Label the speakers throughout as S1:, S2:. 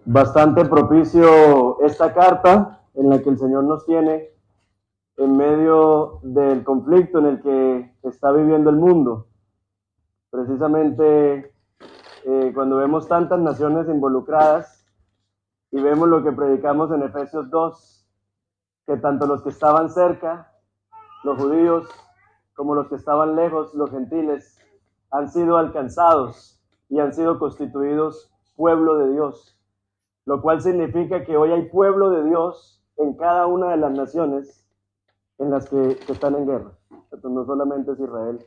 S1: Bastante propicio esta carta en la que el Señor nos tiene en medio del conflicto en el que está viviendo el mundo. Precisamente cuando vemos tantas naciones involucradas y vemos lo que predicamos en Efesios 2, que tanto los que estaban cerca, los judíos, como los que estaban lejos, los gentiles, han sido alcanzados y han sido constituidos pueblo de Dios, lo cual significa que hoy hay pueblo de Dios en cada una de las naciones en las que están en guerra. Entonces, no solamente es Israel,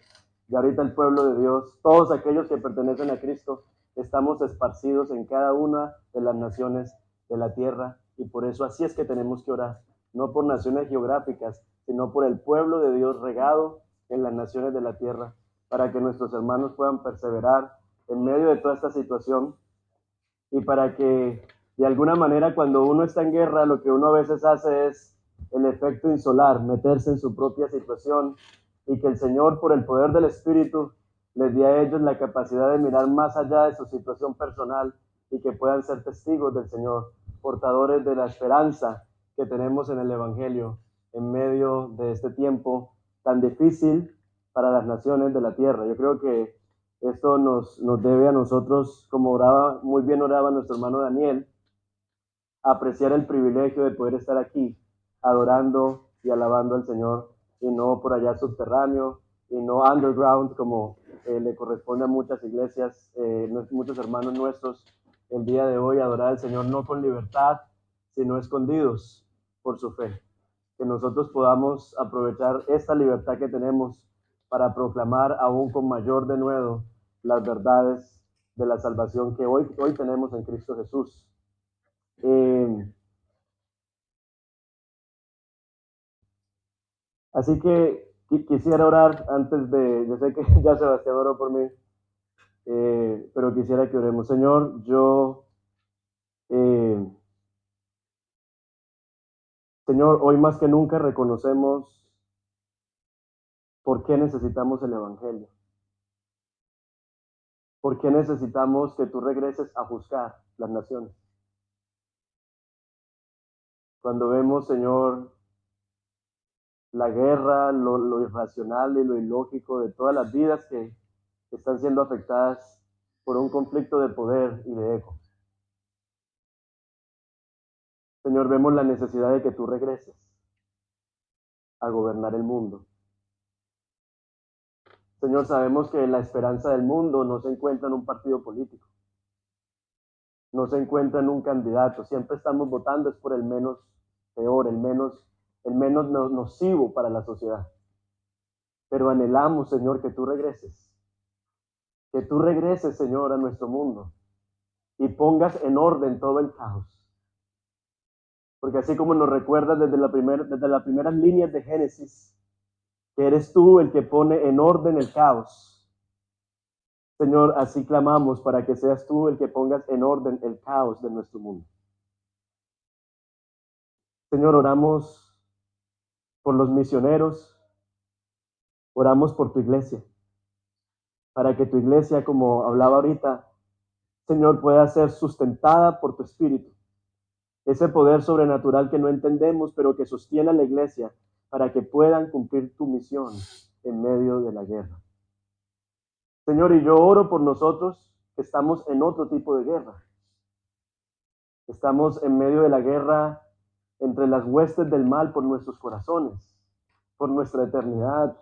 S1: y ahorita el pueblo de Dios, todos aquellos que pertenecen a Cristo, estamos esparcidos en cada una de las naciones de la tierra, y por eso así es que tenemos que orar, no por naciones geográficas, sino por el pueblo de Dios regado en las naciones de la tierra, para que nuestros hermanos puedan perseverar en medio de toda esta situación y para que de alguna manera cuando uno está en guerra, lo que uno a veces hace es el efecto insolar, meterse en su propia situación y que el Señor, por el poder del Espíritu, les dé a ellos la capacidad de mirar más allá de su situación personal y que puedan ser testigos del Señor, portadores de la esperanza que tenemos en el Evangelio en medio de este tiempo tan difícil para las naciones de la tierra. Yo creo que esto nos debe a nosotros, como oraba, muy bien oraba nuestro hermano Daniel, apreciar el privilegio de poder estar aquí, adorando y alabando al Señor, y no por allá subterráneo, y no underground, como le corresponde a muchas iglesias, muchos hermanos nuestros, el día de hoy, adorar al Señor no con libertad, sino escondidos por su fe. Que nosotros podamos aprovechar esta libertad que tenemos para proclamar aún con mayor denuedo las verdades de la salvación que hoy tenemos en Cristo Jesús. Así que quisiera orar antes de, yo sé que ya Sebastián oró por mí, pero quisiera que oremos. Señor, Señor, hoy más que nunca reconocemos por qué necesitamos el Evangelio, por qué necesitamos que tú regreses a juzgar las naciones. Cuando vemos, Señor, la guerra, lo irracional y lo ilógico de todas las vidas que están siendo afectadas por un conflicto de poder y de ego. Señor, vemos la necesidad de que tú regreses a gobernar el mundo. Señor, sabemos que la esperanza del mundo no se encuentra en un partido político, no se encuentra en un candidato, siempre estamos votando es por el menos peor, el menos nocivo para la sociedad. Pero anhelamos, Señor, que tú regreses, Señor, a nuestro mundo y pongas en orden todo el caos. Porque así como nos recuerdas desde las primeras líneas de Génesis, que eres tú el que pone en orden el caos. Señor, así clamamos para que seas tú el que pongas en orden el caos de nuestro mundo. Señor, oramos por los misioneros, oramos por tu iglesia, para que tu iglesia, como hablaba ahorita, Señor, pueda ser sustentada por tu Espíritu. Ese poder sobrenatural que no entendemos, pero que sostiene a la iglesia para que puedan cumplir tu misión en medio de la guerra. Señor, y yo oro por nosotros que estamos en otro tipo de guerra. Estamos en medio de la guerra entre las huestes del mal por nuestros corazones, por nuestra eternidad,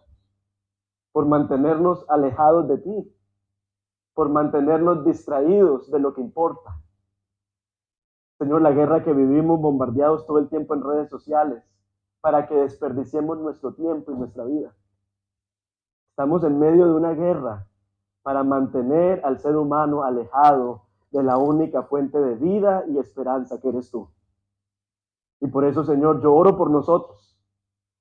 S1: por mantenernos alejados de ti, por mantenernos distraídos de lo que importa. Señor, la guerra que vivimos bombardeados todo el tiempo en redes sociales para que desperdiciemos nuestro tiempo y nuestra vida. Estamos en medio de una guerra para mantener al ser humano alejado de la única fuente de vida y esperanza que eres tú. Y por eso, Señor, yo oro por nosotros,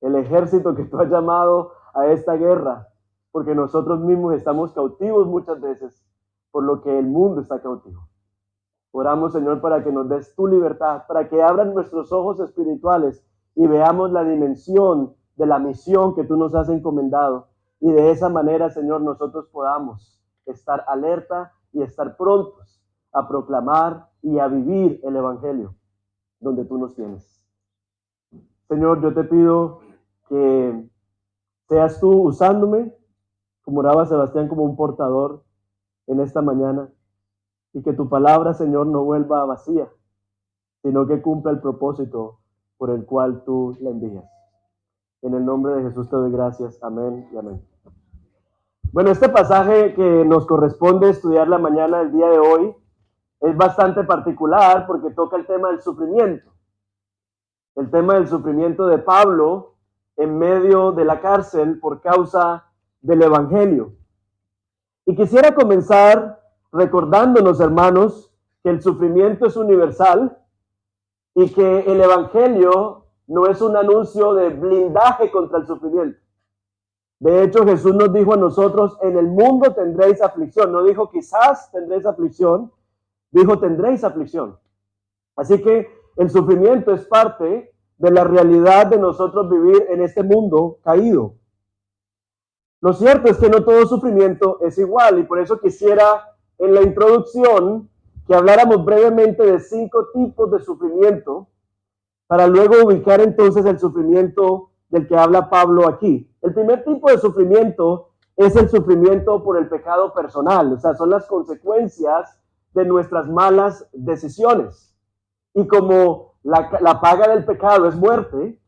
S1: el ejército que tú has llamado a esta guerra, porque nosotros mismos estamos cautivos muchas veces por lo que el mundo está cautivo. Oramos, Señor, para que nos des tu libertad, para que abran nuestros ojos espirituales y veamos la dimensión de la misión que tú nos has encomendado. Y de esa manera, Señor, nosotros podamos estar alerta y estar prontos a proclamar y a vivir el Evangelio donde tú nos tienes. Señor, yo te pido que seas tú usándome, como oraba Sebastián, como un portador en esta mañana, y que tu palabra, Señor, no vuelva vacía, sino que cumpla el propósito por el cual tú la envías. En el nombre de Jesús te doy gracias. Amén y amén. Bueno, este pasaje que nos corresponde estudiar la mañana del día de hoy es bastante particular porque toca el tema del sufrimiento. El tema del sufrimiento de Pablo en medio de la cárcel por causa del Evangelio. Y quisiera comenzar recordándonos, hermanos, que el sufrimiento es universal y que el Evangelio no es un anuncio de blindaje contra el sufrimiento. De hecho, Jesús nos dijo a nosotros, en el mundo tendréis aflicción. No dijo quizás tendréis aflicción, dijo tendréis aflicción. Así que el sufrimiento es parte de la realidad de nosotros vivir en este mundo caído. Lo cierto es que no todo sufrimiento es igual y por eso quisiera en la introducción que habláramos brevemente de 5 tipos de sufrimiento para luego ubicar entonces el sufrimiento del que habla Pablo aquí. El primer tipo de sufrimiento es el sufrimiento por el pecado personal, o sea, son las consecuencias de nuestras malas decisiones. Y como la paga del pecado es muerte,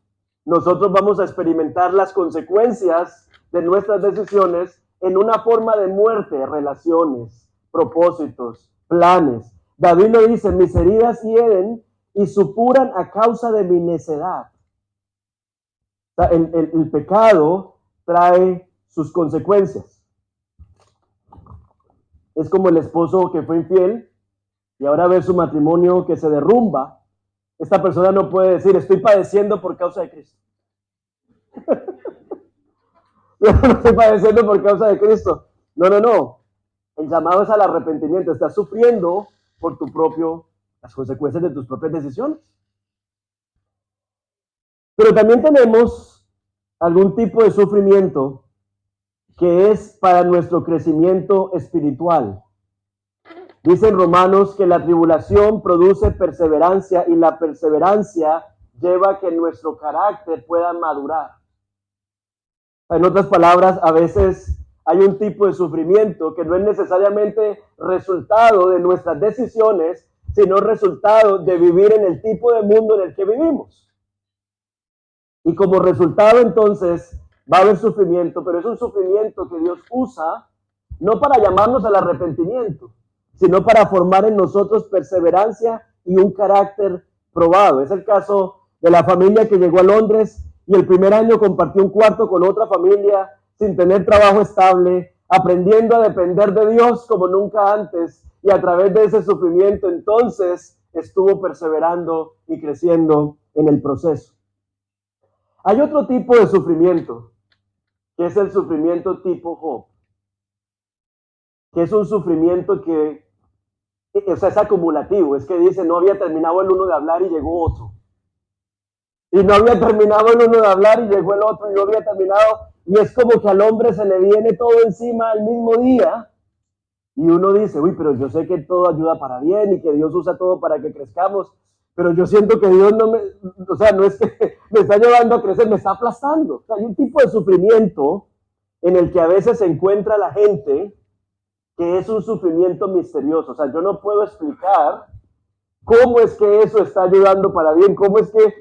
S1: nosotros vamos a experimentar las consecuencias de nuestras decisiones en una forma de muerte, relaciones, propósitos, planes. David lo dice, mis heridas hieren y supuran a causa de mi necedad. O sea, el pecado trae sus consecuencias. Es como el esposo que fue infiel y ahora ve su matrimonio que se derrumba. Esta persona no puede decir, estoy padeciendo por causa de Cristo. No estoy padeciendo por causa de Cristo. No. El llamado es al arrepentimiento. Estás sufriendo por las consecuencias de tus propias decisiones. Pero también tenemos algún tipo de sufrimiento que es para nuestro crecimiento espiritual. Dice en Romanos que la tribulación produce perseverancia y la perseverancia lleva a que nuestro carácter pueda madurar. En otras palabras, a veces hay un tipo de sufrimiento que no es necesariamente resultado de nuestras decisiones, sino resultado de vivir en el tipo de mundo en el que vivimos. Y como resultado entonces va a haber sufrimiento, pero es un sufrimiento que Dios usa no para llamarnos al arrepentimiento, sino para formar en nosotros perseverancia y un carácter probado. Es el caso de la familia que llegó a Londres y el primer año compartió un cuarto con otra familia sin tener trabajo estable, aprendiendo a depender de Dios como nunca antes, y a través de ese sufrimiento entonces estuvo perseverando y creciendo en el proceso. Hay otro tipo de sufrimiento, que es el sufrimiento tipo Job, que es un sufrimiento que, o sea, es acumulativo, es que dice, no había terminado el uno de hablar y llegó otro. Y no había terminado el uno de hablar y llegó el otro y no había terminado. Y es como que al hombre se le viene todo encima al mismo día. Y uno dice, uy, pero yo sé que todo ayuda para bien y que Dios usa todo para que crezcamos. Pero yo siento que Dios no es que me está llevando a crecer, me está aplastando. O sea, hay un tipo de sufrimiento en el que a veces se encuentra la gente que es un sufrimiento misterioso. O sea, yo no puedo explicar cómo es que eso está ayudando para bien, cómo es que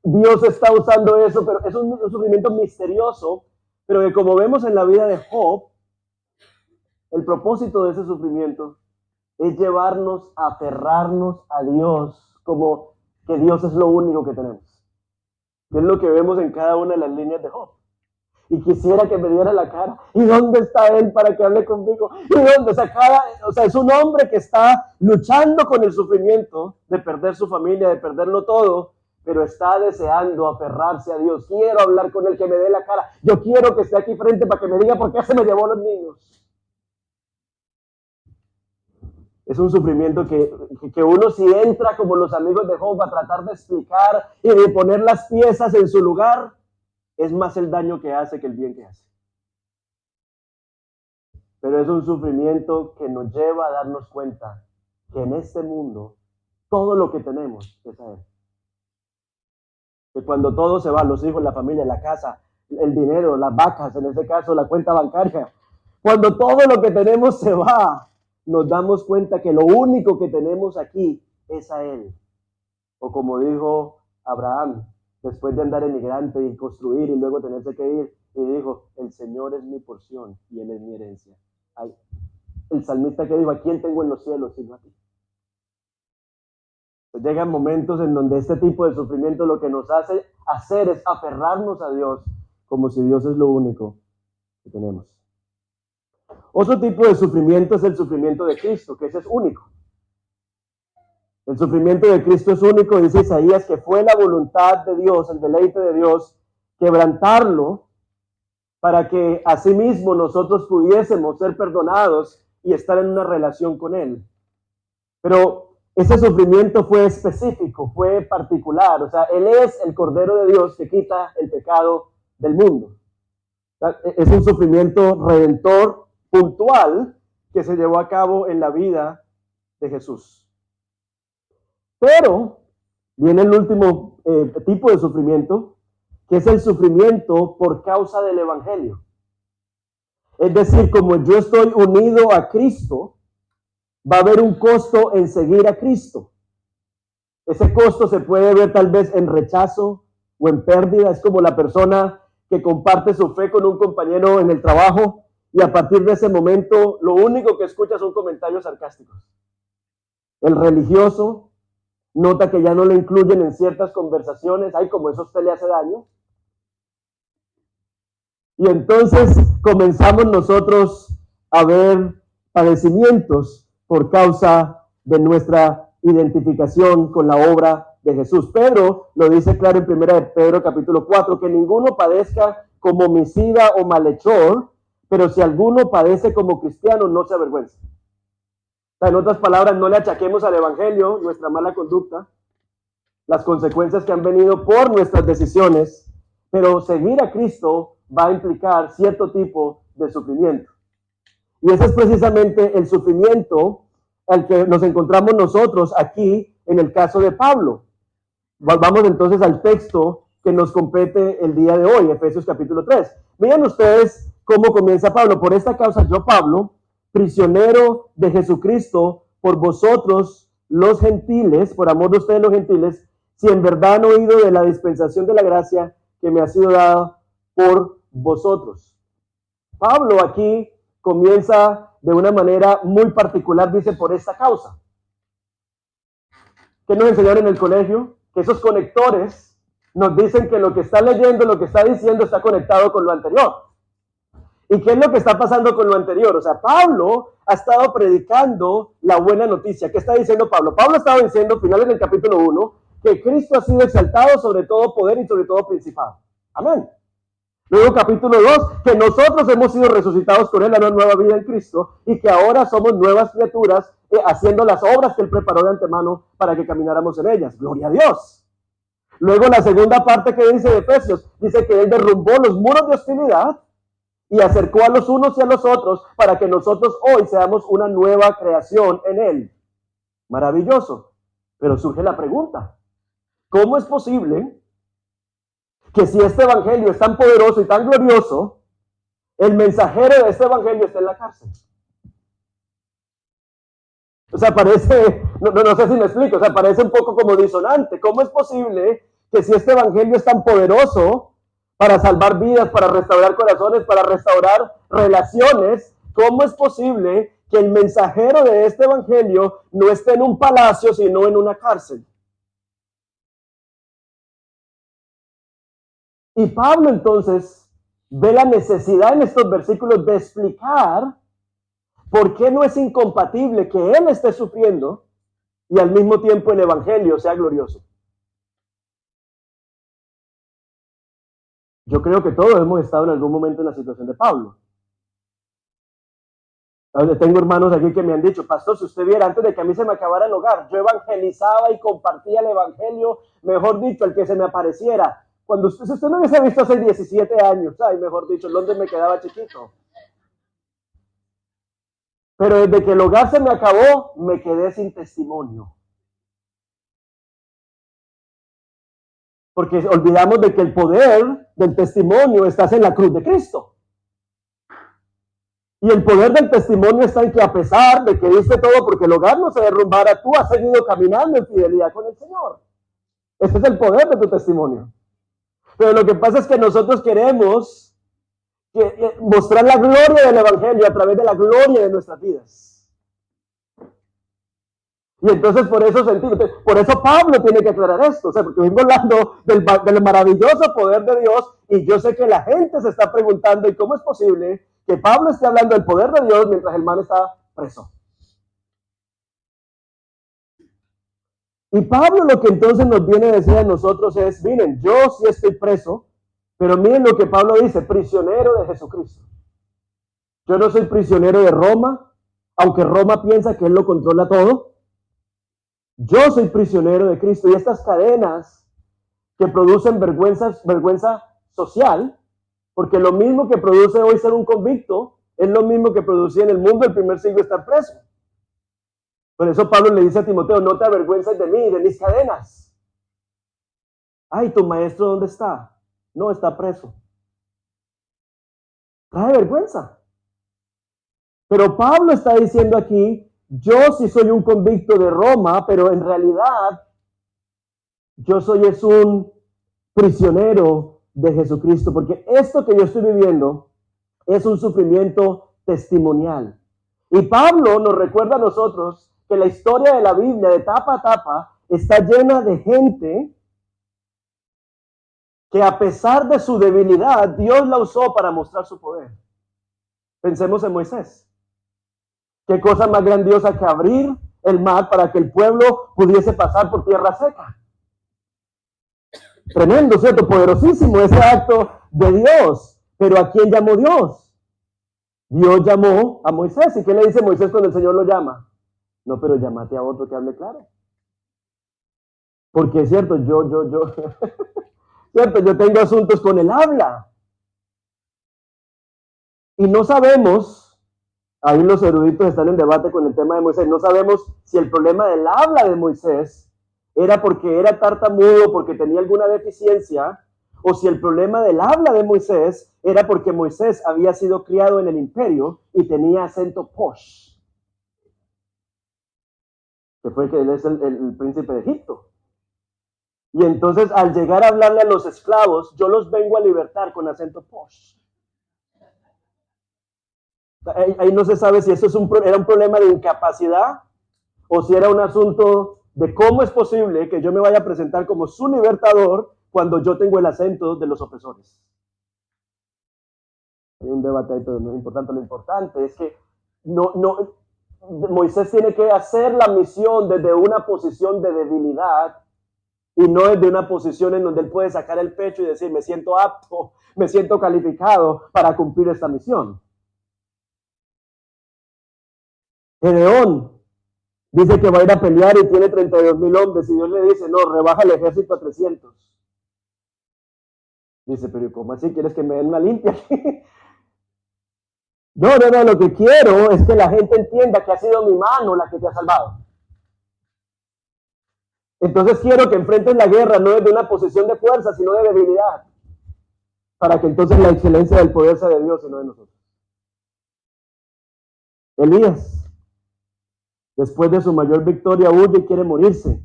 S1: Dios está usando eso, pero es un sufrimiento misterioso, pero que como vemos en la vida de Job, el propósito de ese sufrimiento es llevarnos a aferrarnos a Dios como que Dios es lo único que tenemos. Es lo que vemos en cada una de las líneas de Job. Y quisiera que me diera la cara. ¿Y dónde está él para que hable conmigo? ¿Y dónde? O sea, es un hombre que está luchando con el sufrimiento de perder su familia, de perderlo todo, pero está deseando aferrarse a Dios. Quiero hablar con él, que me dé la cara. Yo quiero que esté aquí frente para que me diga por qué se me llevó los niños. Es un sufrimiento que uno si entra como los amigos de Job a tratar de explicar y de poner las piezas en su lugar, es más el daño que hace que el bien que hace. Pero es un sufrimiento que nos lleva a darnos cuenta que en este mundo todo lo que tenemos es a Él. Que cuando todo se va, los hijos, la familia, la casa, el dinero, las vacas, en este caso la cuenta bancaria, cuando todo lo que tenemos se va, nos damos cuenta que lo único que tenemos aquí es a Él. O como dijo Abraham, después de andar emigrante y construir y luego tenerse que ir, y dijo, el Señor es mi porción y Él es mi herencia. Ay, el salmista que dijo, ¿a quién tengo en los cielos sino a ti? Llegan momentos en donde este tipo de sufrimiento lo que nos hace hacer es aferrarnos a Dios como si Dios es lo único que tenemos. Otro tipo de sufrimiento es el sufrimiento de Cristo, que ese es único. El sufrimiento de Cristo es único, dice Isaías, que fue la voluntad de Dios, el deleite de Dios, quebrantarlo para que asimismo nosotros pudiésemos ser perdonados y estar en una relación con Él. Pero ese sufrimiento fue específico, fue particular. O sea, Él es el Cordero de Dios que quita el pecado del mundo. Es un sufrimiento redentor puntual que se llevó a cabo en la vida de Jesús. Pero viene el último tipo de sufrimiento, que es el sufrimiento por causa del Evangelio. Es decir, como yo estoy unido a Cristo, va a haber un costo en seguir a Cristo. Ese costo se puede ver tal vez en rechazo o en pérdida. Es como la persona que comparte su fe con un compañero en el trabajo y a partir de ese momento lo único que escucha son comentarios sarcásticos. El religioso nota que ya no lo incluyen en ciertas conversaciones. Ay, como eso a usted le hace daño. Y entonces comenzamos nosotros a ver padecimientos por causa de nuestra identificación con la obra de Jesús. Pedro lo dice claro en 1 Pedro capítulo 4, que ninguno padezca como homicida o malhechor, pero si alguno padece como cristiano, no se avergüenza. O sea, en otras palabras, no le achaquemos al Evangelio nuestra mala conducta, las consecuencias que han venido por nuestras decisiones, pero seguir a Cristo va a implicar cierto tipo de sufrimiento. Y ese es precisamente el sufrimiento al que nos encontramos nosotros aquí en el caso de Pablo. Vamos entonces al texto que nos compete el día de hoy, Efesios capítulo 3. Miren ustedes cómo comienza Pablo. Por esta causa yo, Pablo, prisionero de Jesucristo, por vosotros los gentiles, por amor de ustedes los gentiles, si en verdad han oído de la dispensación de la gracia que me ha sido dada por vosotros. Pablo aquí comienza de una manera muy particular, dice, por esta causa. ¿Qué nos enseñaron en el colegio? Que esos conectores nos dicen que lo que está leyendo, lo que está diciendo está conectado con lo anterior. ¿Y qué es lo que está pasando con lo anterior? O sea, Pablo ha estado predicando la buena noticia. ¿Qué está diciendo Pablo? Pablo estaba diciendo, finales del capítulo 1, que Cristo ha sido exaltado sobre todo poder y sobre todo principado. Amén. Luego capítulo 2, que nosotros hemos sido resucitados con Él a una nueva vida en Cristo y que ahora somos nuevas criaturas haciendo las obras que Él preparó de antemano para que camináramos en ellas. Gloria a Dios. Luego la segunda parte que dice de Efesios, dice que Él derrumbó los muros de hostilidad y acercó a los unos y a los otros para que nosotros hoy seamos una nueva creación en Él. Maravilloso. Pero surge la pregunta, ¿cómo es posible que si este evangelio es tan poderoso y tan glorioso, el mensajero de este evangelio está en la cárcel? O sea, parece, no sé si me explico, o sea, parece un poco como disonante. ¿Cómo es posible que si este evangelio es tan poderoso para salvar vidas, para restaurar corazones, para restaurar relaciones, cómo es posible que el mensajero de este evangelio no esté en un palacio, sino en una cárcel? Y Pablo entonces ve la necesidad en estos versículos de explicar por qué no es incompatible que él esté sufriendo y al mismo tiempo el evangelio sea glorioso. Yo creo que todos hemos estado en algún momento en la situación de Pablo. Tengo hermanos aquí que me han dicho, pastor, si usted viera, antes de que a mí se me acabara el hogar, yo evangelizaba y compartía el evangelio, mejor dicho, el que se me apareciera. Si usted me hubiese visto hace 17 años, ay, mejor dicho, ¿dónde me quedaba chiquito? Pero desde que el hogar se me acabó, me quedé sin testimonio. Porque olvidamos de que el poder del testimonio está en la cruz de Cristo. Y el poder del testimonio está en que a pesar de que diste todo porque el hogar no se derrumbara, tú has seguido caminando en fidelidad con el Señor. Ese es el poder de tu testimonio. Pero lo que pasa es que nosotros queremos mostrar la gloria del Evangelio a través de la gloria de nuestras vidas. Y entonces por eso Pablo tiene que aclarar esto, o sea, porque vengo hablando del maravilloso poder de Dios y yo sé que la gente se está preguntando, ¿y cómo es posible que Pablo esté hablando del poder de Dios mientras el man está preso? Y Pablo lo que entonces nos viene a decir a nosotros es, miren, yo sí estoy preso, pero miren lo que Pablo dice, prisionero de Jesucristo. Yo no soy prisionero de Roma, aunque Roma piensa que él lo controla todo. Yo soy prisionero de Cristo y estas cadenas que producen vergüenza social, porque lo mismo que produce hoy ser un convicto es lo mismo que producía en el mundo el primer siglo estar preso. Por eso Pablo le dice a Timoteo, no te avergüences de mí, de mis cadenas. Ay, ¿tu maestro dónde está? No, está preso. Trae vergüenza. Pero Pablo está diciendo aquí, yo sí soy un convicto de Roma, pero en realidad yo soy un prisionero de Jesucristo, porque esto que yo estoy viviendo es un sufrimiento testimonial. Y Pablo nos recuerda a nosotros que la historia de la Biblia, de tapa a tapa, está llena de gente que a pesar de su debilidad, Dios la usó para mostrar su poder. Pensemos en Moisés. Qué cosa más grandiosa que abrir el mar para que el pueblo pudiese pasar por tierra seca. Tremendo, ¿cierto? Poderosísimo ese acto de Dios. Pero ¿a quién llamó Dios? Dios llamó a Moisés. ¿Y qué le dice Moisés cuando el Señor lo llama? No, pero llámate a otro que hable claro. Porque es cierto, cierto, yo tengo asuntos con el habla. Y no sabemos, ahí los eruditos están en debate con el tema de Moisés, no sabemos si el problema del habla de Moisés era porque era tartamudo, porque tenía alguna deficiencia, o si el problema del habla de Moisés era porque Moisés había sido criado en el imperio y tenía acento posh, que fue que él es el príncipe de Egipto. Y entonces al llegar a hablarle a los esclavos, yo los vengo a libertar con acento posh. Ahí no se sabe si eso era un problema de incapacidad o si era un asunto de cómo es posible que yo me vaya a presentar como su libertador cuando yo tengo el acento de los opresores. Hay un debate ahí, pero no es importante. Lo importante es que Moisés tiene que hacer la misión desde una posición de debilidad y no desde una posición en donde él puede sacar el pecho y decir, me siento apto, me siento calificado para cumplir esta misión. Gedeón dice que va a ir a pelear y tiene 32,000 hombres y Dios le dice, no, rebaja el ejército a 300. Dice, pero ¿cómo así? ¿Quieres que me den una limpia? No, lo que quiero es que la gente entienda que ha sido mi mano la que te ha salvado. Entonces quiero que enfrentes la guerra no desde una posición de fuerza, sino de debilidad, para que entonces la excelencia del poder sea de Dios y no de nosotros. Elías, después de su mayor victoria, huye y quiere morirse.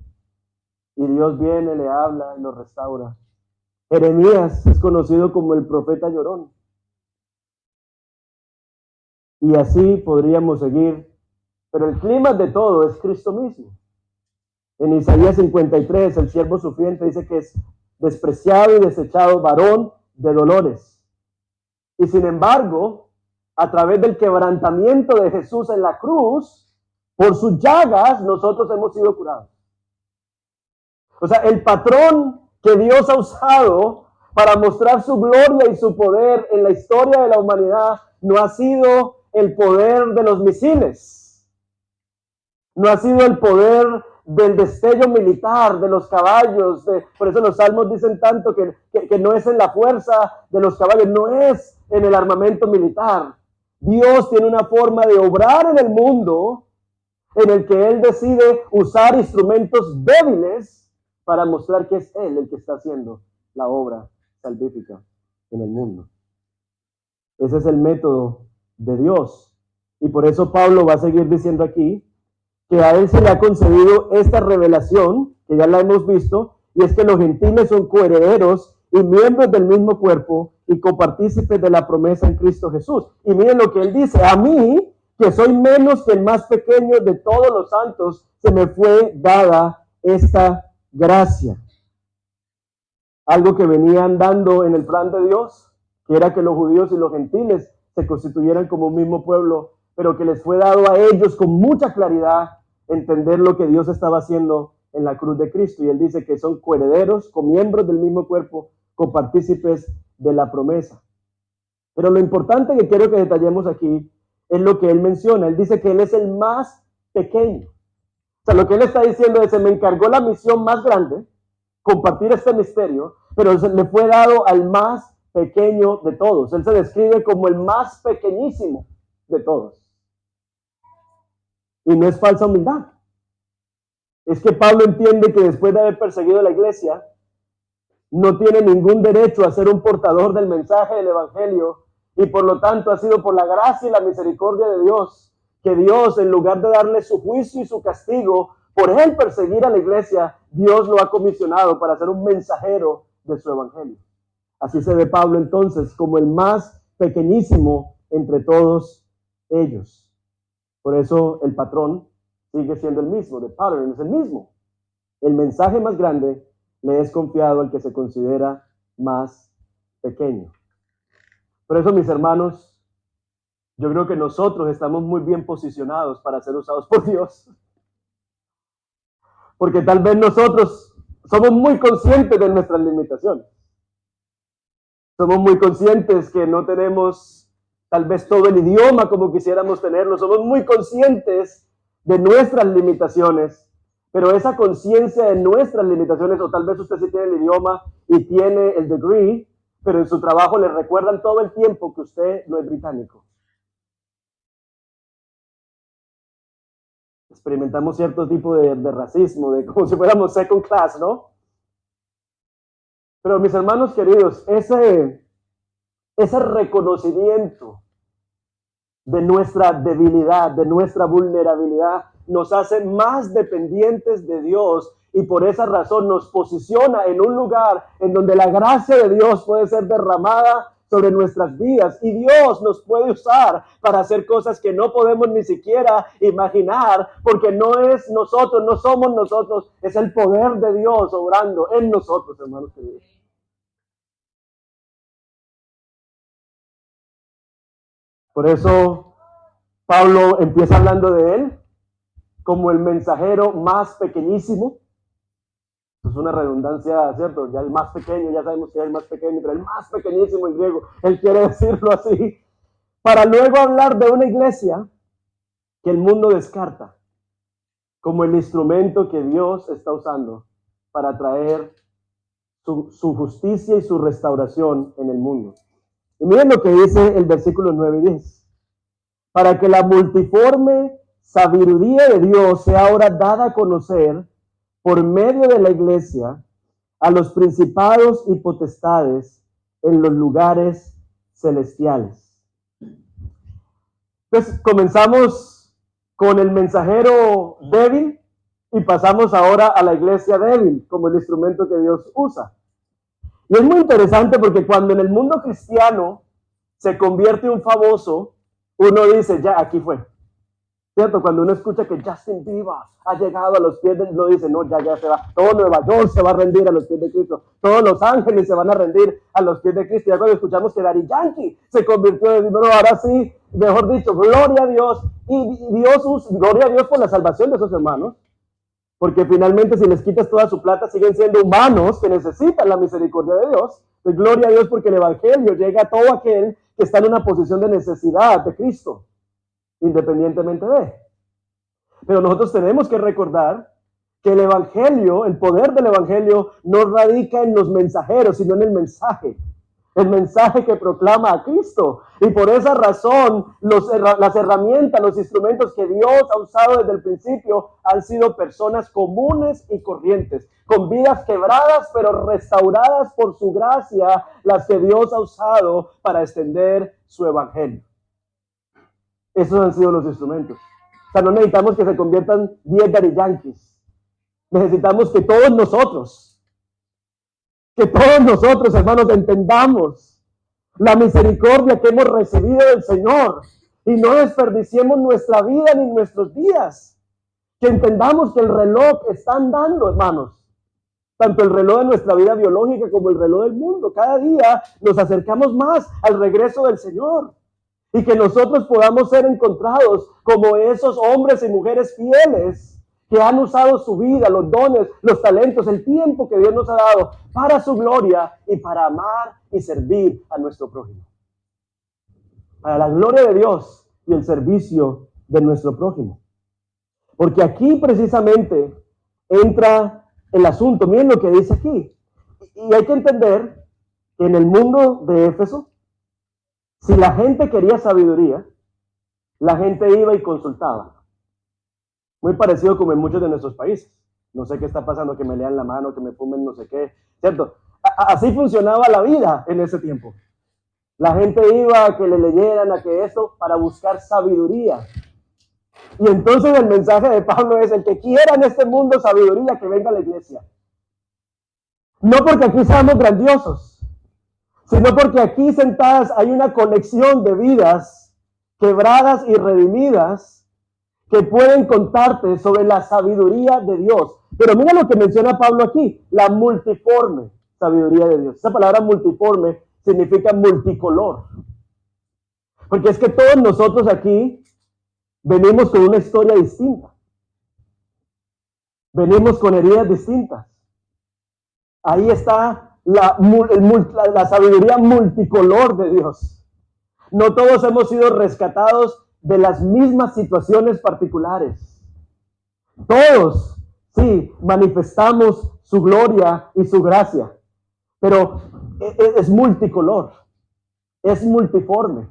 S1: Y Dios viene, le habla y lo restaura. Jeremías es conocido como el profeta llorón. Y así podríamos seguir. Pero el clima de todo es Cristo mismo. En Isaías 53, el siervo sufriente dice que es despreciado y desechado, varón de dolores. Y sin embargo, a través del quebrantamiento de Jesús en la cruz, por sus llagas, nosotros hemos sido curados. O sea, el patrón que Dios ha usado para mostrar su gloria y su poder en la historia de la humanidad no ha sido el poder de los misiles, no ha sido el poder del destello militar, de los caballos. Por eso los salmos dicen tanto que no es en la fuerza de los caballos, no es en el armamento militar. Dios tiene una forma de obrar en el mundo en el que Él decide usar instrumentos débiles para mostrar que es Él el que está haciendo la obra salvífica en el mundo. Ese es el método de Dios. Y por eso Pablo va a seguir diciendo aquí que a Él se le ha concedido esta revelación, que ya la hemos visto, y es que los gentiles son coherederos y miembros del mismo cuerpo y copartícipes de la promesa en Cristo Jesús. Y miren lo que Él dice: a mí, que soy menos que el más pequeño de todos los santos, se me fue dada esta gracia. Algo que venía andando en el plan de Dios, que era que los judíos y los gentiles se constituyeran como un mismo pueblo, pero que les fue dado a ellos con mucha claridad entender lo que Dios estaba haciendo en la cruz de Cristo. Y Él dice que son coherederos, comiembros del mismo cuerpo, copartícipes de la promesa. Pero lo importante que quiero que detallemos aquí es lo que Él menciona. Él dice que Él es el más pequeño. O sea, lo que Él está diciendo es: se me encargó la misión más grande, compartir este misterio, pero le fue dado al más pequeño de todos. Él se describe como el más pequeñísimo de todos. Y no es falsa humildad. Es que Pablo entiende que después de haber perseguido a la iglesia, no tiene ningún derecho a ser un portador del mensaje del evangelio, y por lo tanto ha sido por la gracia y la misericordia de Dios que Dios, en lugar de darle su juicio y su castigo por él perseguir a la iglesia, Dios lo ha comisionado para ser un mensajero de su evangelio. Así se ve Pablo entonces como el más pequeñísimo entre todos ellos. Por eso el patrón sigue siendo el mismo, the pattern es el mismo. El mensaje más grande le es confiado al que se considera más pequeño. Por eso, mis hermanos, yo creo que nosotros estamos muy bien posicionados para ser usados por Dios. Porque tal vez nosotros somos muy conscientes de nuestras limitaciones. Somos muy conscientes que no tenemos tal vez todo el idioma como quisiéramos tenerlo. Somos muy conscientes de nuestras limitaciones. Pero esa conciencia de nuestras limitaciones, o tal vez usted sí tiene el idioma y tiene el degree, pero en su trabajo le recuerdan todo el tiempo que usted no es británico. Experimentamos cierto tipo de racismo, de como si fuéramos second class, ¿no? Pero mis hermanos queridos, ese reconocimiento de nuestra debilidad, de nuestra vulnerabilidad, nos hace más dependientes de Dios, y por esa razón nos posiciona en un lugar en donde la gracia de Dios puede ser derramada sobre nuestras vidas, y Dios nos puede usar para hacer cosas que no podemos ni siquiera imaginar, porque no es nosotros, no somos nosotros, es el poder de Dios obrando en nosotros, hermanos queridos. Por eso Pablo empieza hablando de él como el mensajero más pequeñísimo. Es una redundancia, ¿cierto? Ya el más pequeño, ya sabemos que es el más pequeño, pero el más pequeñísimo en griego, él quiere decirlo así, para luego hablar de una iglesia que el mundo descarta como el instrumento que Dios está usando para traer su justicia y su restauración en el mundo. Y miren lo que dice el versículo 9 y 10. Para que la multiforme sabiduría de Dios sea ahora dada a conocer por medio de la iglesia a los principados y potestades en los lugares celestiales. Entonces comenzamos con el mensajero débil y pasamos ahora a la iglesia débil como el instrumento que Dios usa. Y es muy interesante porque cuando en el mundo cristiano se convierte un famoso, uno dice, ya, aquí fue. ¿Cierto? Cuando uno escucha que Justin Bieber ha llegado a los pies de Cristo, no dice, no, ya se va. Todo Nueva York se va a rendir a los pies de Cristo. Todos Los Ángeles se van a rendir a los pies de Cristo. Ya cuando escuchamos que Daddy Yankee se convirtió en, bueno, ahora sí, mejor dicho, gloria a Dios. Y gloria a Dios por la salvación de esos hermanos. Porque finalmente si les quitas toda su plata, siguen siendo humanos que necesitan la misericordia de Dios. Pues gloria a Dios porque el evangelio llega a todo aquel que está en una posición de necesidad de Cristo, independientemente de. Pero nosotros tenemos que recordar que el evangelio, el poder del evangelio, no radica en los mensajeros, sino en el mensaje. el mensaje que proclama a Cristo. Y por esa razón, las herramientas, los instrumentos que Dios ha usado desde el principio han sido personas comunes y corrientes, con vidas quebradas, pero restauradas por su gracia, las que Dios ha usado para extender su evangelio. Esos han sido los instrumentos. O sea, no necesitamos que se conviertan 10 Daddy Yankees. Necesitamos que todos nosotros, hermanos, entendamos la misericordia que hemos recibido del Señor y no desperdiciemos nuestra vida ni nuestros días. Que entendamos que el reloj está andando, hermanos. Tanto el reloj de nuestra vida biológica como el reloj del mundo. Cada día nos acercamos más al regreso del Señor. Y que nosotros podamos ser encontrados como esos hombres y mujeres fieles que han usado su vida, los dones, los talentos, el tiempo que Dios nos ha dado para su gloria y para amar y servir a nuestro prójimo. Para la gloria de Dios y el servicio de nuestro prójimo. Porque aquí precisamente entra el asunto. Miren lo que dice aquí. Y hay que entender que en el mundo de Éfeso, si la gente quería sabiduría, la gente iba y consultaba. Muy parecido como en muchos de nuestros países. No sé qué está pasando, que me lean la mano, que me fumen no sé qué, ¿cierto? Así funcionaba la vida en ese tiempo. La gente iba a que le leyeran, a que esto, para buscar sabiduría. Y entonces el mensaje de Pablo es: el que quiera en este mundo sabiduría, que venga a la iglesia. No porque aquí seamos grandiosos, sino porque aquí sentadas hay una colección de vidas quebradas y redimidas que pueden contarte sobre la sabiduría de Dios. Pero mira lo que menciona Pablo aquí: la multiforme sabiduría de Dios. Esa palabra multiforme significa multicolor. Porque es que todos nosotros aquí venimos con una historia distinta. Venimos con heridas distintas. Ahí está la sabiduría multicolor de Dios. No todos hemos sido rescatados de las mismas situaciones particulares. Todos, sí, manifestamos su gloria y su gracia, pero es multicolor, es multiforme.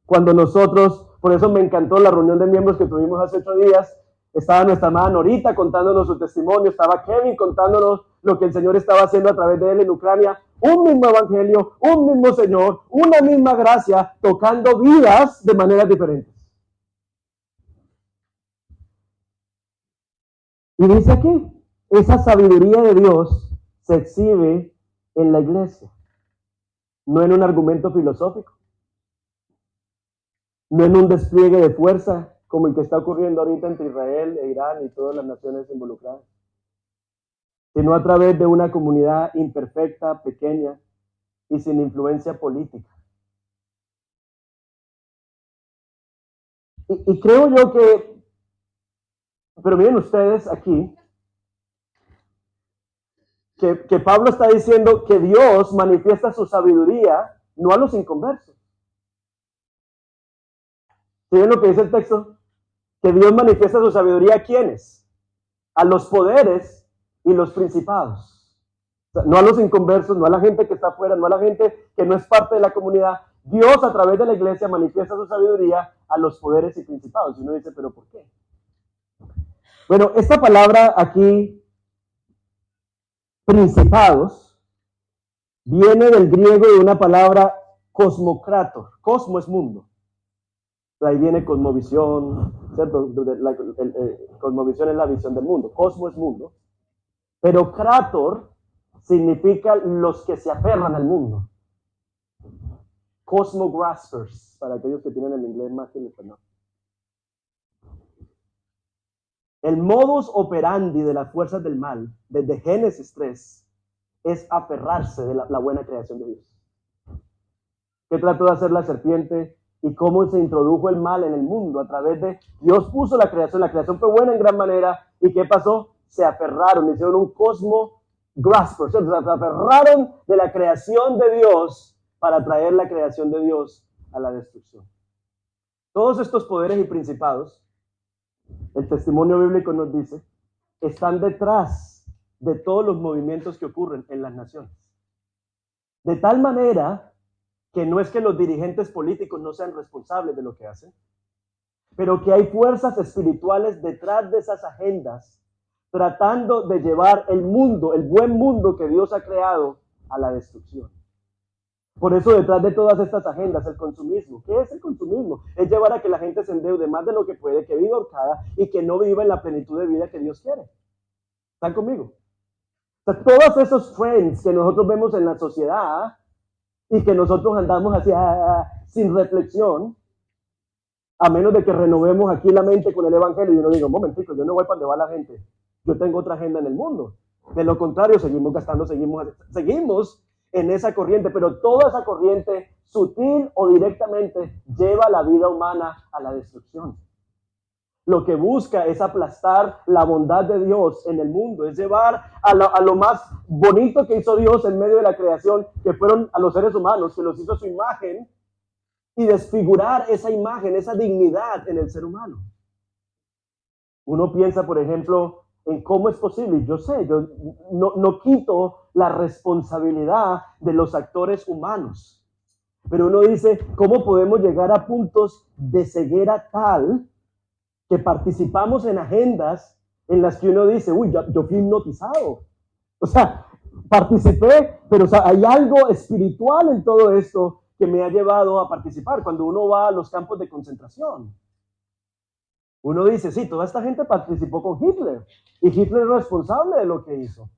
S1: Cuando nosotros, por eso me encantó la reunión de miembros que tuvimos hace 8 días, estaba nuestra amada Norita contándonos su testimonio, estaba Kevin contándonos lo que el Señor estaba haciendo a través de él en Ucrania. Un mismo evangelio, un mismo Señor, una misma gracia, tocando vidas de maneras diferentes. Y dice aquí, esa sabiduría de Dios se exhibe en la iglesia, no en un argumento filosófico, no en un despliegue de fuerza como el que está ocurriendo ahorita entre Israel e Irán y todas las naciones involucradas, sino a través de una comunidad imperfecta, pequeña y sin influencia política. Y creo yo que, pero miren ustedes aquí, que Pablo está diciendo que Dios manifiesta su sabiduría no a los inconversos. ¿Sí ven lo que dice el texto? Que Dios manifiesta su sabiduría ¿a quiénes? A los poderes y los principados. O sea, no a los inconversos, no a la gente que está afuera, no a la gente que no es parte de la comunidad. Dios a través de la iglesia manifiesta su sabiduría a los poderes y principados. Y uno dice, ¿pero por qué? Bueno, esta palabra aquí, principados, viene del griego de una palabra cosmocrator. Cosmo es mundo. Ahí viene cosmovisión, ¿cierto? Cosmovisión es la visión del mundo. Cosmo es mundo. Pero krator significa los que se aferran al mundo. Cosmograspers, para aquellos que tienen el inglés más que el español. El modus operandi de las fuerzas del mal, desde Génesis 3, es aferrarse de la buena creación de Dios. ¿Qué trató de hacer la serpiente? Y cómo se introdujo el mal en el mundo a través de Dios puso la creación fue buena en gran manera. ¿Y qué pasó? Se aferraron, hicieron un cosmo grasper, se aferraron de la creación de Dios para traer la creación de Dios a la destrucción. Todos estos poderes y principados, el testimonio bíblico nos dice, están detrás de todos los movimientos que ocurren en las naciones. De tal manera que no es que los dirigentes políticos no sean responsables de lo que hacen, pero que hay fuerzas espirituales detrás de esas agendas, tratando de llevar el mundo, el buen mundo que Dios ha creado, a la destrucción. Por eso detrás de todas estas agendas, el consumismo. ¿Qué es el consumismo? Es llevar a que la gente se endeude más de lo que puede, que viva ahorcada y que no viva en la plenitud de vida que Dios quiere. ¿Están conmigo? O sea, todos esos trends que nosotros vemos en la sociedad y que nosotros andamos hacia sin reflexión, a menos de que renovemos aquí la mente con el evangelio y uno diga, un momentico, yo no voy para donde va la gente, yo tengo otra agenda en el mundo. De lo contrario, seguimos gastando, seguimos en esa corriente, pero toda esa corriente, sutil o directamente, lleva la vida humana a la destrucción. Lo que busca es aplastar la bondad de Dios en el mundo, es llevar a lo más bonito que hizo Dios en medio de la creación, que fueron a los seres humanos, que los hizo a su imagen, y desfigurar esa imagen, esa dignidad en el ser humano. Uno piensa, por ejemplo, en cómo es posible. Yo sé, yo no quito la responsabilidad de los actores humanos, pero uno dice, ¿cómo podemos llegar a puntos de ceguera tal que participamos en agendas en las que uno dice, uy, yo fui hipnotizado? O sea, participé, pero o sea, hay algo espiritual en todo esto que me ha llevado a participar. Cuando uno va a los campos de concentración, uno dice, sí, toda esta gente participó con Hitler, y Hitler es responsable de lo que hizo.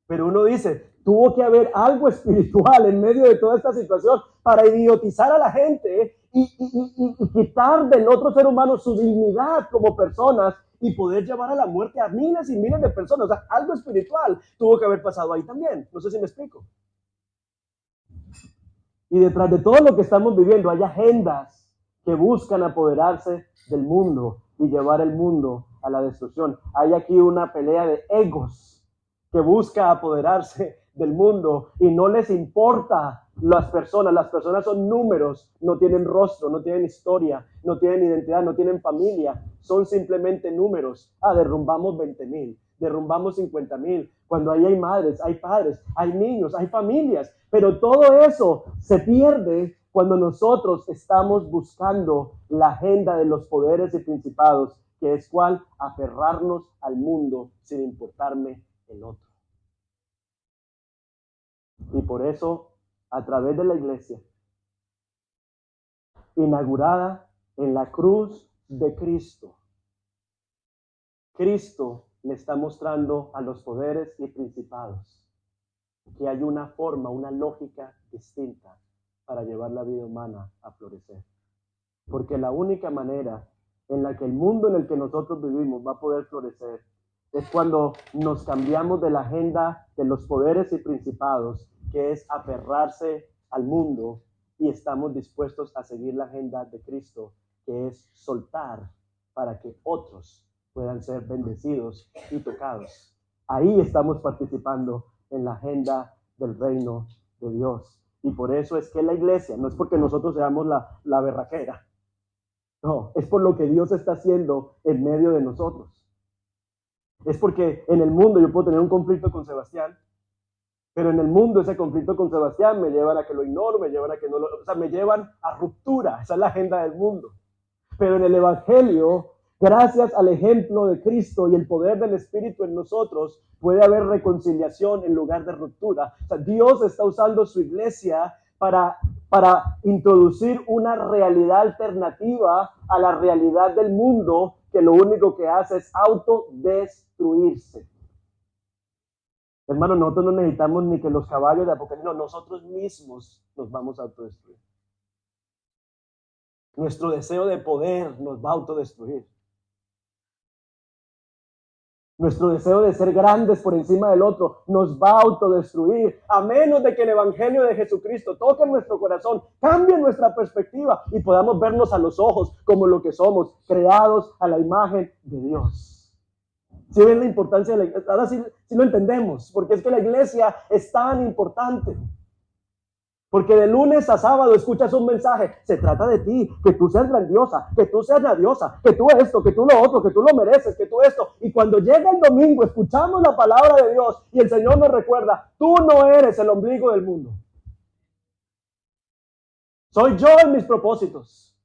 S1: Pero uno dice, tuvo que haber algo espiritual en medio de toda esta situación para idiotizar a la gente y quitar del otro ser humano su dignidad como personas y poder llevar a la muerte a miles y miles de personas. O sea, algo espiritual tuvo que haber pasado ahí también. No sé si me explico. Y detrás de todo lo que estamos viviendo hay agendas que buscan apoderarse del mundo y llevar el mundo a la destrucción. Hay aquí una pelea de egos que busca apoderarse del mundo y no les importa las personas son números, no tienen rostro, no tienen historia, no tienen identidad, no tienen familia, son simplemente números. Derrumbamos 20,000, derrumbamos 50,000, cuando ahí hay madres, hay padres, hay niños, hay familias, pero todo eso se pierde cuando nosotros estamos buscando la agenda de los poderes y principados, que es cuál, aferrarnos al mundo sin importarme el otro. Y por eso, a través de la iglesia, inaugurada en la cruz de Cristo, Cristo le está mostrando a los poderes y principados que hay una forma, una lógica distinta para llevar la vida humana a florecer. Porque la única manera en la que el mundo en el que nosotros vivimos va a poder florecer es cuando nos cambiamos de la agenda de los poderes y principados, que es aferrarse al mundo, y estamos dispuestos a seguir la agenda de Cristo, que es soltar para que otros puedan ser bendecidos y tocados. Ahí estamos participando en la agenda del reino de Dios. Y por eso es que la iglesia, no es porque nosotros seamos la berraquera, no, es por lo que Dios está haciendo en medio de nosotros. Es porque en el mundo yo puedo tener un conflicto con Sebastián, pero en el mundo ese conflicto con Sebastián me llevan a que lo ignoro, me llevan a que no lo... O sea, me llevan a ruptura. Esa es la agenda del mundo. Pero en el evangelio, gracias al ejemplo de Cristo y el poder del Espíritu en nosotros, puede haber reconciliación en lugar de ruptura. O sea, Dios está usando su iglesia para introducir una realidad alternativa a la realidad del mundo, que lo único que hace es autodestruirse. Hermano, nosotros no necesitamos ni que los caballos de Apocalipsis, no, nosotros mismos nos vamos a autodestruir. Nuestro deseo de poder nos va a autodestruir. Nuestro deseo de ser grandes por encima del otro nos va a autodestruir, a menos de que el evangelio de Jesucristo toque nuestro corazón, cambie nuestra perspectiva y podamos vernos a los ojos como lo que somos, creados a la imagen de Dios. ¿Sí ven la importancia de la iglesia? Ahora sí lo entendemos, porque es que la iglesia es tan importante. Porque de lunes a sábado escuchas un mensaje, se trata de ti, que tú seas grandiosa, que tú seas radiosa, que tú esto, que tú lo otro, que tú lo mereces, que tú esto. Y cuando llega el domingo escuchamos la palabra de Dios y el Señor nos recuerda, tú no eres el ombligo del mundo. Soy yo en mis propósitos.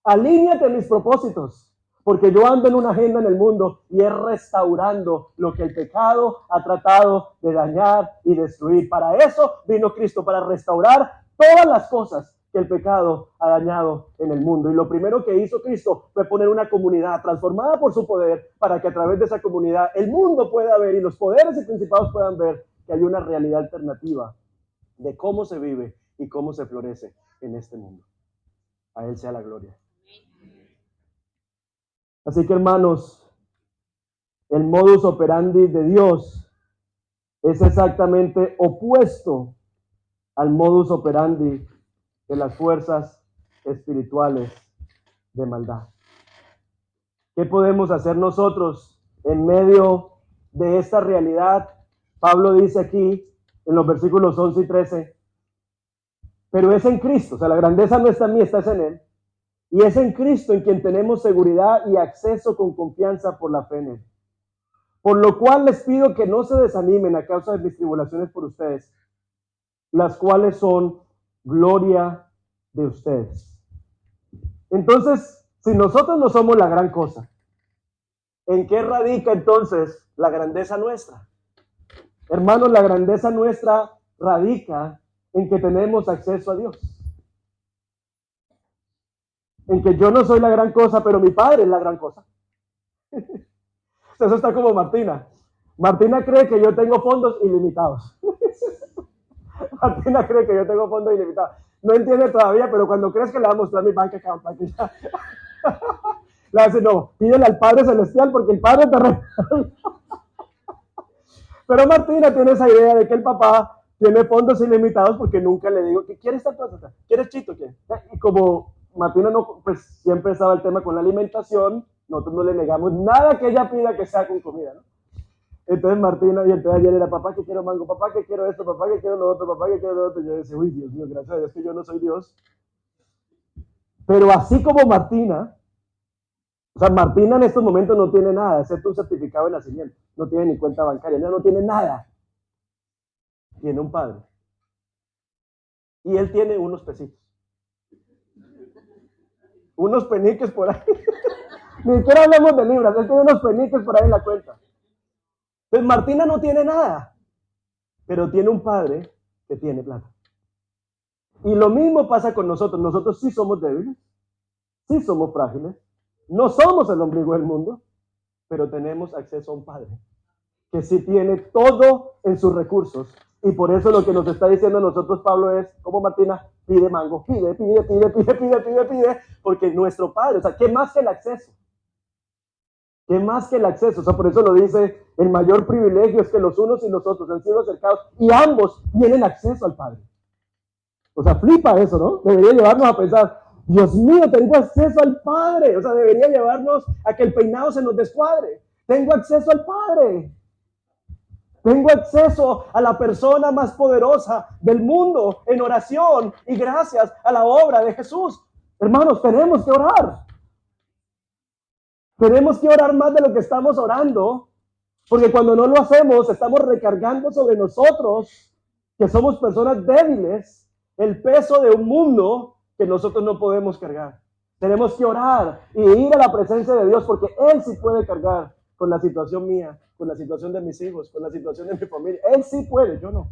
S1: Alíñate en mis propósitos. Porque yo ando en una agenda en el mundo y es restaurando lo que el pecado ha tratado de dañar y destruir. Para eso vino Cristo, para restaurar todas las cosas que el pecado ha dañado en el mundo. Y lo primero que hizo Cristo fue poner una comunidad transformada por su poder para que a través de esa comunidad el mundo pueda ver y los poderes y principados puedan ver que hay una realidad alternativa de cómo se vive y cómo se florece en este mundo. A Él sea la gloria. Así que, hermanos, el modus operandi de Dios es exactamente opuesto al modus operandi de las fuerzas espirituales de maldad. ¿Qué podemos hacer nosotros en medio de esta realidad? Pablo dice aquí en los versículos 11 y 13, pero es en Cristo, o sea, la grandeza no está en mí, está en Él. Y es en Cristo en quien tenemos seguridad y acceso con confianza por la fe en Él. Por lo cual les pido que no se desanimen a causa de mis tribulaciones por ustedes, las cuales son gloria de ustedes. Entonces, si nosotros no somos la gran cosa, ¿en qué radica entonces la grandeza nuestra? Hermanos, la grandeza nuestra radica en que tenemos acceso a Dios. En que yo no soy la gran cosa, pero mi Padre es la gran cosa. Eso está como Martina. Martina cree que yo tengo fondos ilimitados. Martina cree que yo tengo fondos ilimitados. No entiende todavía, pero cuando crees que le va a mostrar mi bank account, le hace, no, pídele al Padre Celestial porque el Padre te regala. Pero Martina tiene esa idea de que el papá tiene fondos ilimitados porque nunca le digo, ¿qué quieres esta cosa? ¿Quieres chito? ¿Qué? Y como Martina no, pues siempre estaba el tema con la alimentación, nosotros no le negamos nada que ella pida que sea con comida, ¿no? Entonces Martina, y entonces ayer era, papá que quiero mango, papá que quiero esto, papá que quiero lo otro, papá que quiero lo otro. Yo decía, uy, Dios mío, gracias a Dios que yo no soy Dios. Pero así como Martina, o sea, Martina en estos momentos no tiene nada, excepto un certificado de nacimiento, no tiene ni cuenta bancaria, no tiene nada. Tiene un padre. Y él tiene unos pesitos. Unos peniques por ahí. Ni siquiera hablamos de libras, él tiene unos peniques por ahí en la cuenta. Pues Martina no tiene nada, pero tiene un padre que tiene plata. Y lo mismo pasa con nosotros. Nosotros sí somos débiles, sí somos frágiles, no somos el ombligo del mundo, pero tenemos acceso a un padre que sí tiene todo en sus recursos. Y por eso lo que nos está diciendo a nosotros Pablo es, como Martina, pide mango, pide, porque nuestro padre, o sea, ¿qué más que el acceso? ¿Qué más que el acceso? O sea, por eso lo dice, el mayor privilegio es que los unos y los otros han sido acercados y ambos tienen acceso al Padre. O sea, flipa eso, ¿no? Debería llevarnos a pensar, Dios mío, tengo acceso al Padre. O sea, debería llevarnos a que el peinado se nos descuadre. Tengo acceso al Padre. Tengo acceso a la persona más poderosa del mundo en oración y gracias a la obra de Jesús. Hermanos, tenemos que orar. Tenemos que orar más de lo que estamos orando, porque cuando no lo hacemos, estamos recargando sobre nosotros, que somos personas débiles, el peso de un mundo que nosotros no podemos cargar. Tenemos que orar y ir a la presencia de Dios, porque Él sí puede cargar con la situación mía, con la situación de mis hijos, con la situación de mi familia. Él sí puede, yo no.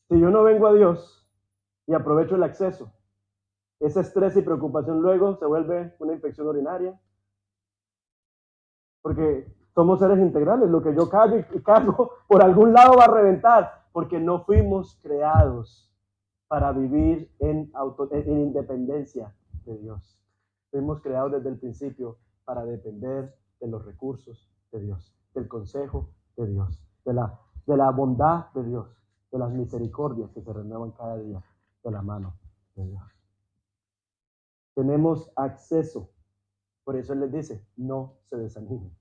S1: Si yo no vengo a Dios y aprovecho el acceso, ese estrés y preocupación luego se vuelve una infección urinaria. Porque somos seres integrales. Lo que yo cargo por algún lado va a reventar. Porque no fuimos creados para vivir en independencia de Dios. Fuimos creados desde el principio para depender de los recursos de Dios, del consejo de Dios, de la bondad de Dios, de las misericordias que se renuevan cada día de la mano de Dios. Tenemos acceso. Por eso Él les dice, no se desanimen.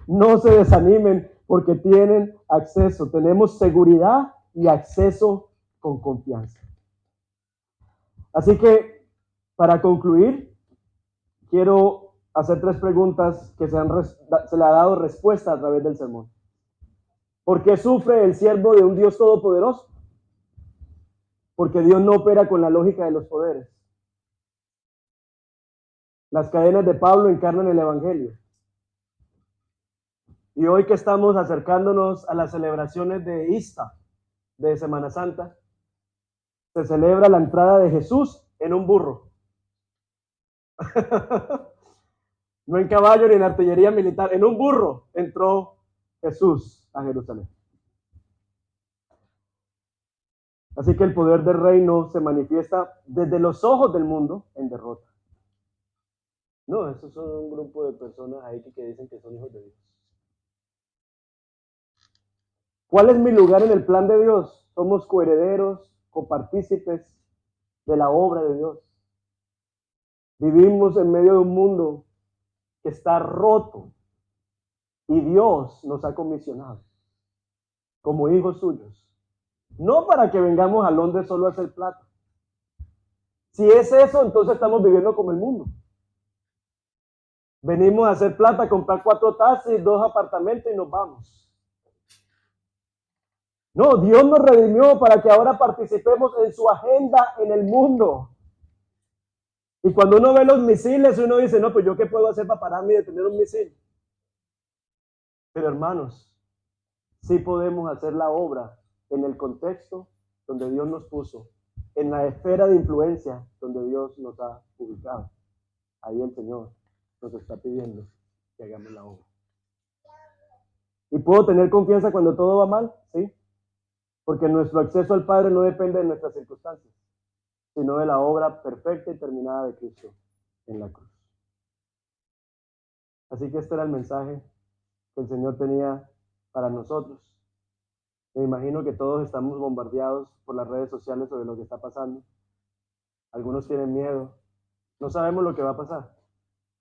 S1: No se desanimen porque tienen acceso. Tenemos seguridad y acceso con confianza. Así que, para concluir, quiero hacer 3 preguntas que se le ha dado respuesta a través del sermón. ¿Por qué sufre el siervo de un Dios todopoderoso? porque Dios no opera con la lógica de los poderes. Las cadenas de Pablo encarnan el Evangelio. Y hoy que estamos acercándonos a las celebraciones de Ista, de Semana Santa, se celebra la entrada de Jesús en un burro. No en caballo ni en artillería militar, en un burro entró Jesús a Jerusalén. Así que el poder del reino se manifiesta desde los ojos del mundo en derrota. No, esos son un grupo de personas ahí que dicen que son hijos de Dios. ¿Cuál es mi lugar en el plan de Dios? Somos coherederos, copartícipes de la obra de Dios. Vivimos en medio de un mundo que está roto y Dios nos ha comisionado como hijos suyos. No para que vengamos a Londres solo a hacer plata. Si es eso, entonces estamos viviendo como el mundo. Venimos a hacer plata, a comprar 4 taxis, 2 apartamentos y nos vamos. No, Dios nos redimió para que ahora participemos en su agenda en el mundo. Y cuando uno ve los misiles, uno dice, no, pues yo qué puedo hacer para pararme y detener un misil. Pero hermanos, sí podemos hacer la obra en el contexto donde Dios nos puso, en la esfera de influencia donde Dios nos ha ubicado. Ahí el Señor nos está pidiendo que hagamos la obra. ¿Y puedo tener confianza cuando todo va mal? Sí. Porque nuestro acceso al Padre no depende de nuestras circunstancias, sino de la obra perfecta y terminada de Cristo en la cruz. Así que este era el mensaje que el Señor tenía para nosotros. Me imagino que todos estamos bombardeados por las redes sociales sobre lo que está pasando. Algunos tienen miedo. No sabemos lo que va a pasar,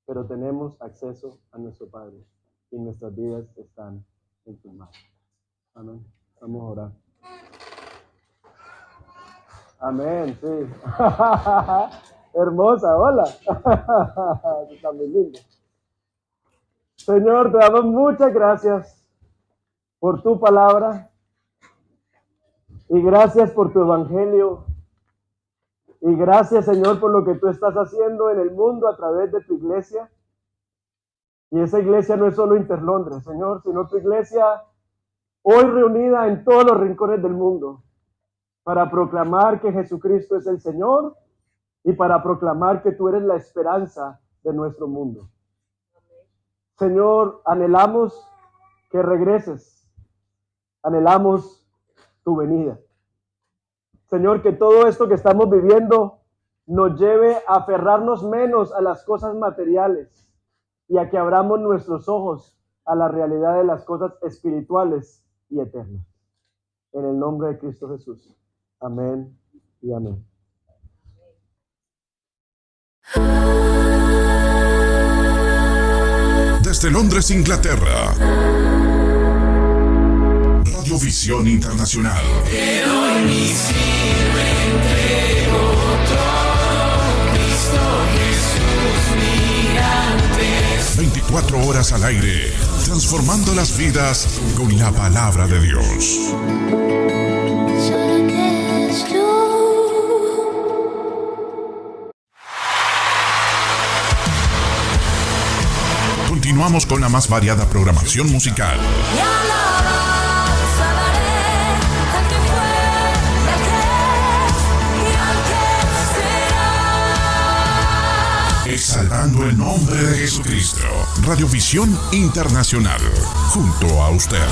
S1: pero tenemos acceso a nuestro Padre y nuestras vidas están en sus manos. Amén. Vamos a orar. Amén, sí. Hermosa, hola. Está muy lindo. Señor, te damos muchas gracias por tu palabra y gracias por tu evangelio y gracias, Señor, por lo que tú estás haciendo en el mundo a través de tu iglesia. Y esa iglesia no es solo Interlondres, Señor, sino tu iglesia hoy reunida en todos los rincones del mundo para proclamar que Jesucristo es el Señor y para proclamar que tú eres la esperanza de nuestro mundo. Señor, anhelamos que regreses, anhelamos tu venida. Señor, que todo esto que estamos viviendo nos lleve a aferrarnos menos a las cosas materiales y a que abramos nuestros ojos a la realidad de las cosas espirituales y eternas. En el nombre de Cristo Jesús. Amén y amén.
S2: Desde Londres, Inglaterra, Radiovisión Internacional.
S3: Te doy mi sirve, entrego todo, Cristo Jesús mirantes.
S2: 24 horas al aire, transformando las vidas con la palabra de Dios.
S3: Solo eres tú.
S2: Continuamos con la más variada programación musical.
S3: Y alabanza daré al que fue, al que es y al que será.
S2: Exaltando el nombre de Jesucristo. Radiovisión Internacional. Junto a usted.